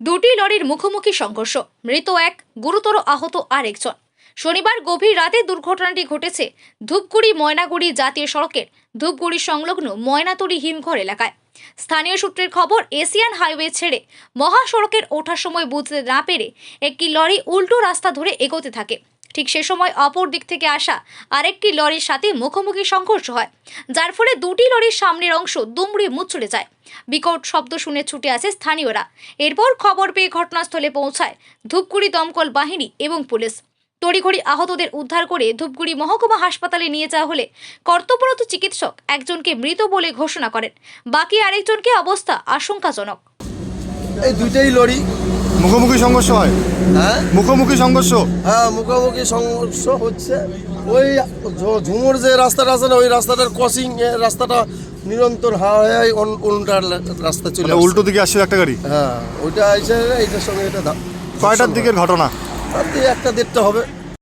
দুটি লরির মুখোমুখি সংঘর্ষ, মৃত এক, গুরুতর আহত আরেকজন। শনিবার গভীর রাতে দুর্ঘটনাটি ঘটেছে ধূপগুড়ি ময়নাগুড়ি জাতীয় সড়কের ধূপগুড়ি সংলগ্ন ময়নাতড়ি হিমঘর এলাকায়। স্থানীয় সূত্রের খবর, এশিয়ান হাইওয়ে ছেড়ে মহাসড়কের ওঠার সময় বুঝতে না পেরে একটি লরি উল্টো রাস্তা ধরে এগোতে থাকে। ঠিক সে সময় অপর দিক থেকে আসা আরেকটি লরির সাথে মুখোমুখি সংঘর্ষ হয়, যার ফলে দুটি লরির সামনের অংশ দুমড়ে মুচড়ে যায়। বিকট শব্দ শুনে ছুটে আসে স্থানীয়রা। এরপর খবর পেয়ে ঘটনাস্থলে পৌঁছায় ধূপগুড়ি দমকল বাহিনী এবং পুলিশ। তড়িঘড়ি আহতদের উদ্ধার করে ধূপগুড়ি মহকুমা হাসপাতালে নিয়ে যাওয়া হলে কর্তব্যরত চিকিৎসক একজনকে মৃত বলে ঘোষণা করেন, বাকি আরেকজনকে অবস্থা আশঙ্কাজনক। এই দুইটাই লরি মুখোমুখি সংঘর্ষ হয়। হ্যাঁ মুখোমুখি সংঘর্ষ। হ্যাঁ মুখোমুখি সংঘর্ষ হচ্ছে। ওই ঝুমুর যে রাস্তাটা আছে না, ওই রাস্তাটার ক্রসিং রাস্তাটা নিরন্তর হাওয়ায় উল্টার রাস্তা চলে আসছে। উল্টো দিকে আসছে একটা গাড়ি। হ্যাঁ ওইটা এসে এইটার সঙ্গে এটা কয়টার দিকের ঘটনা? রাত্রি 1টা 1:30 হবে।